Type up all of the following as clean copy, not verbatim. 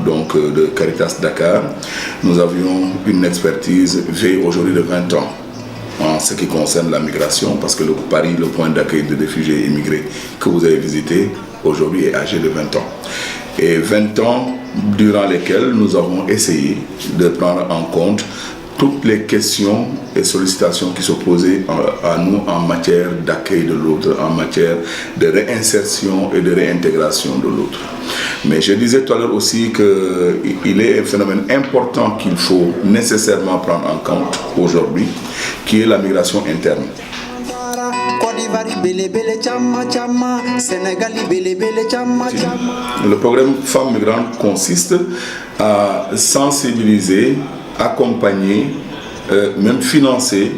Donc de Caritas Dakar, nous avions une expertise vieille aujourd'hui de 20 ans en ce qui concerne la migration, parce que Paris, le point d'accueil de réfugiés et immigrés que vous avez visité, aujourd'hui est âgé de 20 ans. Et 20 ans durant lesquels nous avons essayé de prendre en compte toutes les questions et sollicitations qui sont posées à nous en matière d'accueil de l'autre, en matière de réinsertion et de réintégration de l'autre. Mais je disais tout à l'heure aussi qu'il est un phénomène important qu'il faut nécessairement prendre en compte aujourd'hui, qui est la migration interne. Le programme Femmes Migrantes consiste à sensibiliser, accompagner, même financer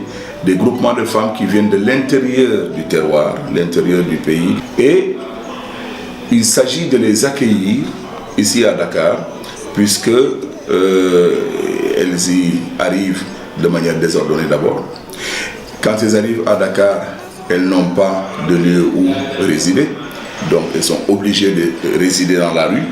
des groupements de femmes qui viennent de l'intérieur du terroir, l'intérieur du pays. Et il s'agit de les accueillir ici à Dakar, puisque elles y arrivent de manière désordonnée d'abord. Quand elles arrivent à Dakar, elles n'ont pas de lieu où résider, donc elles sont obligées de résider dans la rue.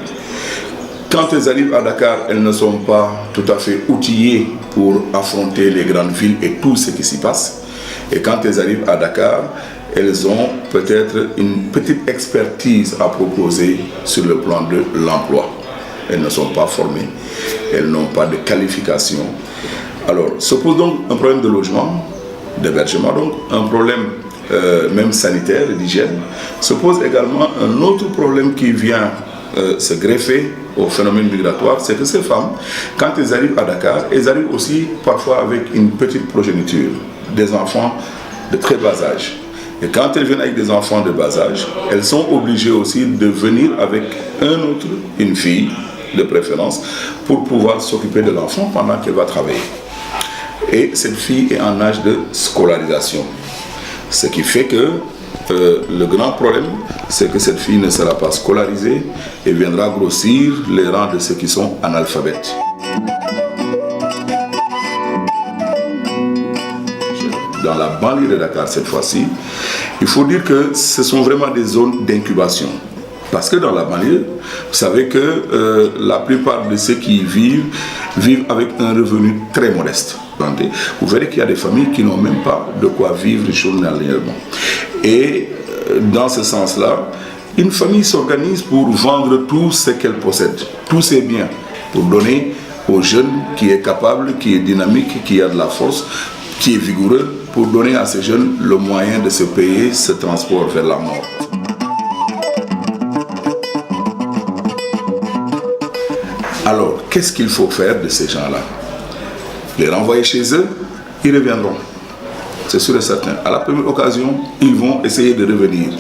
Quand elles arrivent à Dakar, elles ne sont pas tout à fait outillées pour affronter les grandes villes et tout ce qui s'y passe. Et quand elles arrivent à Dakar, elles ont peut-être une petite expertise à proposer sur le plan de l'emploi. Elles ne sont pas formées, elles n'ont pas de qualification. Alors, se pose donc un problème de logement, d'hébergement, donc un problème même sanitaire et d'hygiène. Se pose également un autre problème qui vient se greffer au phénomène migratoire, c'est que ces femmes, quand elles arrivent à Dakar, elles arrivent aussi parfois avec une petite progéniture, des enfants de très bas âge. Et quand elles viennent avec des enfants de bas âge, elles sont obligées aussi de venir avec une fille de préférence, pour pouvoir s'occuper de l'enfant pendant qu'elle va travailler. Et cette fille est en âge de scolarisation. Ce qui fait que le grand problème, c'est que cette fille ne sera pas scolarisée et viendra grossir les rangs de ceux qui sont analphabètes. Dans la banlieue de Dakar cette fois-ci, il faut dire que ce sont vraiment des zones d'incubation. Parce que dans la banlieue, vous savez que la plupart de ceux qui y vivent avec un revenu très modeste. Vous verrez qu'il y a des familles qui n'ont même pas de quoi vivre journalièrement. Et dans ce sens-là, une famille s'organise pour vendre tout ce qu'elle possède, tous ses biens, pour donner au jeune qui est capable, qui est dynamique, qui a de la force, qui est vigoureux, pour donner à ces jeunes le moyen de se payer ce transport vers la mort. Alors, qu'est-ce qu'il faut faire de ces gens-là? Les renvoyer chez eux, ils reviendront. C'est sûr et certain. À la première occasion, ils vont essayer de revenir.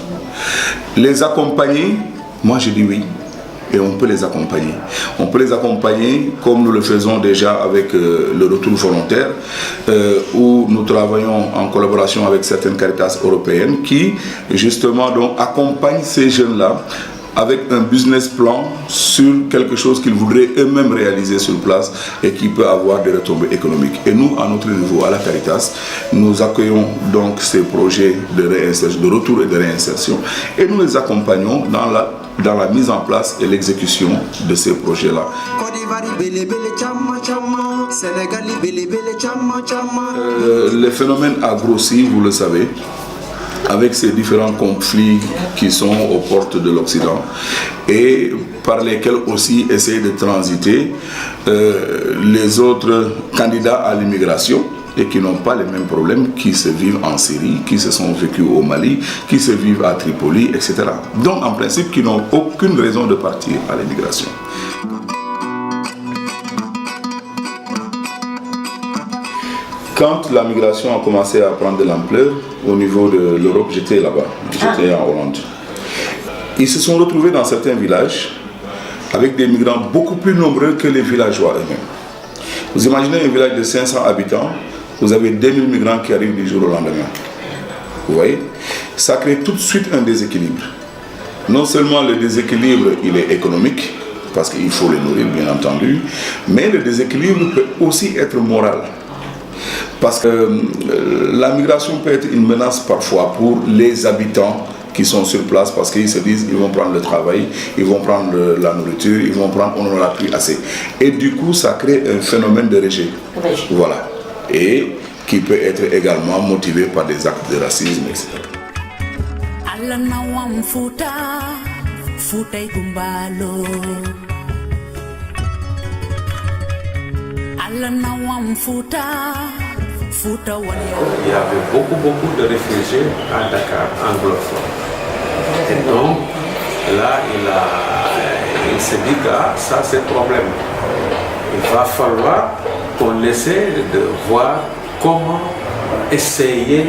Les accompagner, moi je dis oui. Et on peut les accompagner. On peut les accompagner comme nous le faisons déjà avec le retour volontaire, où nous travaillons en collaboration avec certaines Caritas européennes qui, justement, donc, accompagnent ces jeunes-là avec un business plan sur quelque chose qu'ils voudraient eux-mêmes réaliser sur place et qui peut avoir des retombées économiques. Et nous, à notre niveau, à la Caritas, nous accueillons donc ces projets de réinsertion, de retour et de réinsertion, et nous les accompagnons dans la mise en place et l'exécution de ces projets-là. Le phénomène a grossi, vous le savez, avec ces différents conflits qui sont aux portes de l'Occident et par lesquels aussi essayent de transiter les autres candidats à l'immigration et qui n'ont pas les mêmes problèmes, qui se vivent en Syrie, qui se sont vécus au Mali, qui se vivent à Tripoli, etc. Donc en principe, qui n'ont aucune raison de partir à l'immigration. Quand la migration a commencé à prendre de l'ampleur au niveau de l'Europe, j'étais là-bas, j'étais en Hollande. Ils se sont retrouvés dans certains villages avec des migrants beaucoup plus nombreux que les villageois eux-mêmes. Vous imaginez un village de 500 habitants, vous avez 2000 migrants qui arrivent du jour au lendemain. Vous voyez? Ça crée tout de suite un déséquilibre. Non seulement le déséquilibre, il est économique, parce qu'il faut les nourrir, bien entendu, mais le déséquilibre peut aussi être moral. Parce que la migration peut être une menace parfois pour les habitants qui sont sur place parce qu'ils se disent ils vont prendre le travail, ils vont prendre la nourriture, ils vont prendre, on n'en a plus assez. Et du coup, ça crée un phénomène de rejet. Voilà. Et qui peut être également motivé par des actes de racisme, etc. Il y avait beaucoup de réfugiés à Dakar, anglophones. Et donc, là, il s'est dit que ça, c'est le problème. Il va falloir qu'on essaie de voir comment essayer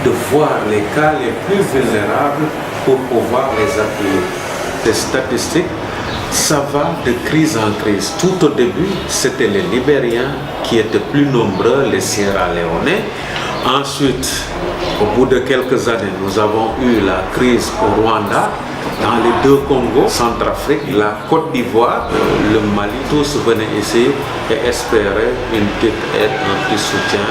de voir les cas les plus vulnérables pour pouvoir les appuyer. Les statistiques, ça va de crise en crise. Tout au début, c'était les Libériens qui étaient plus nombreux, les Sierra-Léonais. Ensuite, au bout de quelques années, nous avons eu la crise au Rwanda, dans les deux Congos, Centrafrique, la Côte d'Ivoire, le Mali. Tous venaient ici et espéraient une petite aide, un petit soutien.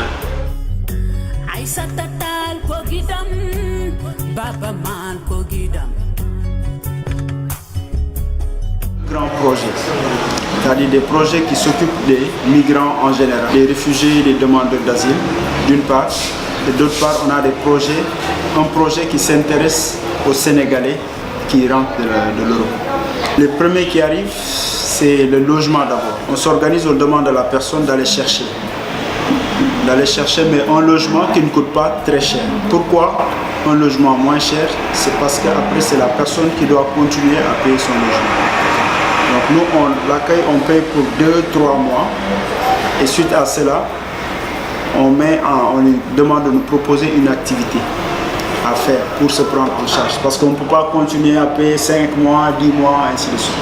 Grands projets, c'est-à-dire des projets qui s'occupent des migrants en général, des réfugiés et des demandeurs d'asile d'une part, et d'autre part on a des projets, un projet qui s'intéresse aux Sénégalais qui rentrent de l'Europe. Le premier qui arrive, c'est le logement d'abord. On s'organise, on demande à la personne d'aller chercher, mais un logement qui ne coûte pas très cher. Pourquoi un logement moins cher? C'est parce qu'après c'est la personne qui doit continuer à payer son logement. Donc nous, on l'accueille, on paye pour 2-3 mois et suite à cela, on lui demande de nous proposer une activité à faire pour se prendre en charge. Parce qu'on ne peut pas continuer à payer 5 mois, 10 mois, ainsi de suite.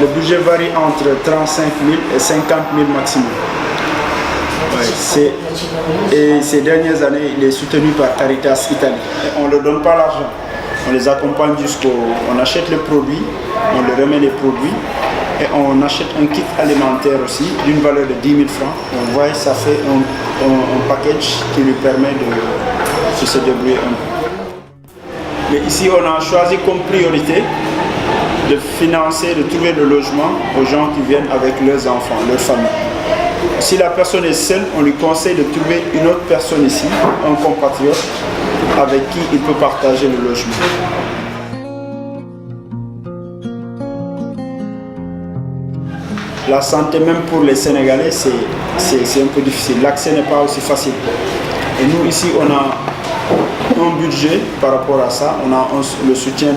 Le budget varie entre 35 000 et 50 000 maximum. Ouais, et ces dernières années, il est soutenu par Caritas Italie. On ne leur donne pas l'argent. On les accompagne on achète les produits, on leur remet les produits et on achète un kit alimentaire aussi d'une valeur de 10 000 francs. On voit que ça fait un package qui lui permet de se débrouiller un peu. Mais ici, on a choisi comme priorité de financer, de trouver le logement aux gens qui viennent avec leurs enfants, leur famille. Si la personne est seule, on lui conseille de trouver une autre personne ici, un compatriote, avec qui il peut partager le logement. La santé même pour les Sénégalais, c'est un peu difficile. L'accès n'est pas aussi facile. Et nous ici, on a un budget par rapport à ça. On a le soutien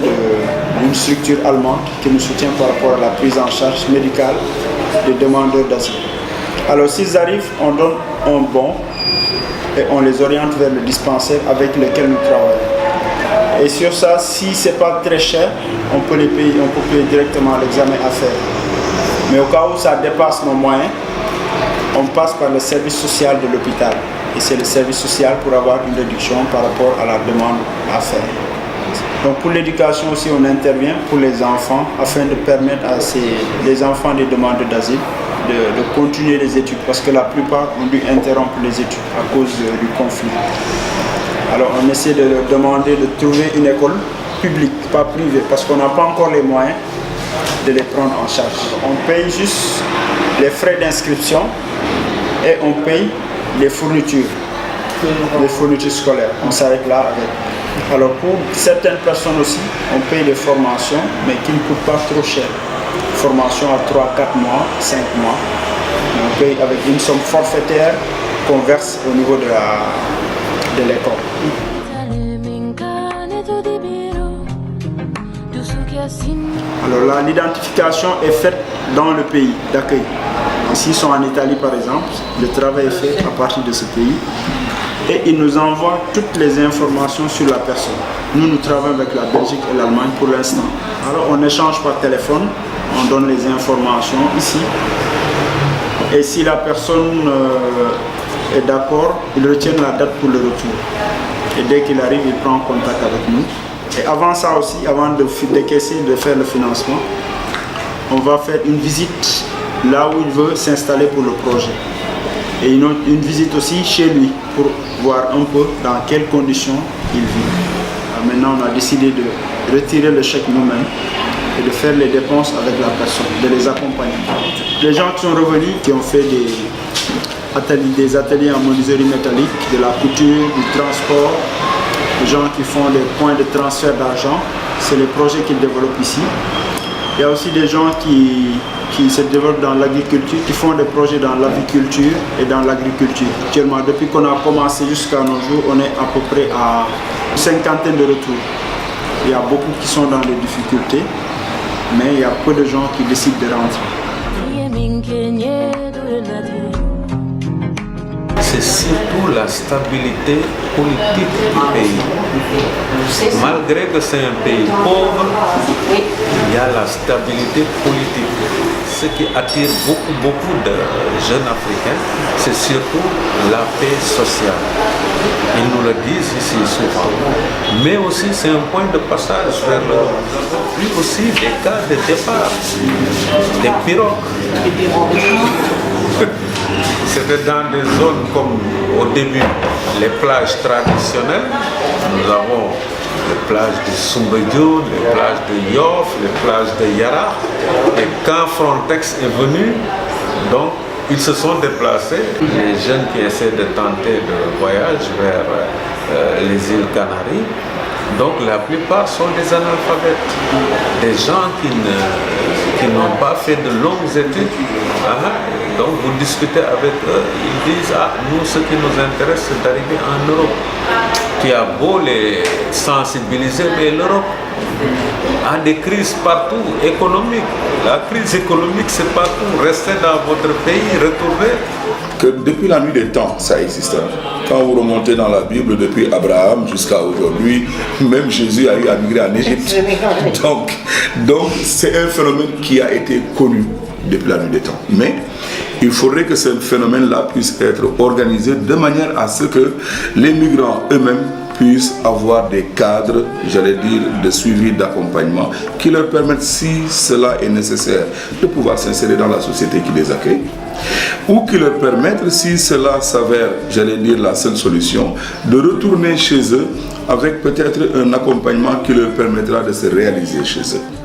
d'une structure allemande qui nous soutient par rapport à la prise en charge médicale des demandeurs d'asile. Alors s'ils arrivent, on donne un bon et on les oriente vers le dispensaire avec lequel nous travaillons. Et sur ça, si ce n'est pas très cher, on peut payer directement l'examen à faire. Mais au cas où ça dépasse nos moyens, on passe par le service social de l'hôpital. Et c'est le service social pour avoir une réduction par rapport à la demande à faire. Donc pour l'éducation aussi, on intervient pour les enfants afin de permettre à les enfants des demandeurs d'asile de continuer les études parce que la plupart ont dû interrompre les études à cause du conflit. Alors on essaie de leur demander de trouver une école publique, pas privée, parce qu'on n'a pas encore les moyens de les prendre en charge. On paye juste les frais d'inscription et on paye les fournitures scolaires. On s'arrête là avec. Alors pour certaines personnes aussi, on paye les formations, mais qui ne coûtent pas trop cher. Formation à 3, 4 mois, 5 mois. On paye avec une somme forfaitaire qu'on verse au niveau de l'école. Alors l'identification est faite dans le pays d'accueil. S'ils sont en Italie par exemple, le travail est fait à partir de ce pays et ils nous envoient toutes les informations sur la personne. Nous travaillons avec la Belgique et l'Allemagne pour l'instant. Alors on échange par téléphone, on donne les informations ici et si la personne est d'accord, il retient la date pour le retour. Et dès qu'il arrive, il prend contact avec nous. Et avant ça aussi, avant de décaisser, de faire le financement, on va faire une visite là où il veut s'installer pour le projet. Et une visite aussi chez lui pour voir un peu dans quelles conditions il vit. maintenant on a décidé de retirer le chèque nous-mêmes et de faire les dépenses avec la personne, de les accompagner. Les gens qui sont revenus, qui ont fait des ateliers en menuiserie métallique, de la couture, du transport, les gens qui font des points de transfert d'argent, c'est les projets qu'ils développent ici. Il y a aussi des gens qui se développent dans l'agriculture, qui font des projets dans l'aviculture et dans l'agriculture. Actuellement, depuis qu'on a commencé jusqu'à nos jours, on est à peu près à une cinquantaine de retours. Il y a beaucoup qui sont dans des difficultés, mais il y a peu de gens qui décident de rentrer. C'est surtout la stabilité politique du pays. Malgré que c'est un pays pauvre, il y a la stabilité politique. Ce qui attire beaucoup de jeunes Africains, c'est surtout la paix sociale. Ils nous le disent ici souvent. Mais aussi c'est un point de passage vers l'Europe. Puis aussi des cas de départ, des pirogues. C'était dans des zones comme au début les plages traditionnelles. Nous avons les plages de Soumbédioune, les plages de Yoff, les plages de Yara. Et quand Frontex est venu, donc ils se sont déplacés. Les jeunes qui essaient de tenter le voyage vers les îles Canaries, donc la plupart sont des analphabètes, des gens qui n'ont pas fait de longues études. Donc vous discutez avec eux, ils disent nous ce qui nous intéresse c'est d'arriver en Europe. Tu as beau les sensibiliser, mais l'Europe a des crises partout, économiques. La crise économique c'est partout. Restez dans votre pays, retournez. Que depuis la nuit des temps, ça existe. Quand vous remontez dans la Bible, depuis Abraham jusqu'à aujourd'hui, même Jésus a eu à migrer en Égypte. Donc c'est un phénomène qui a été connu depuis la nuit des temps. Mais il faudrait que ce phénomène-là puisse être organisé de manière à ce que les migrants eux-mêmes puissent avoir des cadres, j'allais dire, de suivi, d'accompagnement, qui leur permettent, si cela est nécessaire, de pouvoir s'insérer dans la société qui les accueille, ou qui leur permettent, si cela s'avère, j'allais dire, la seule solution, de retourner chez eux avec peut-être un accompagnement qui leur permettra de se réaliser chez eux.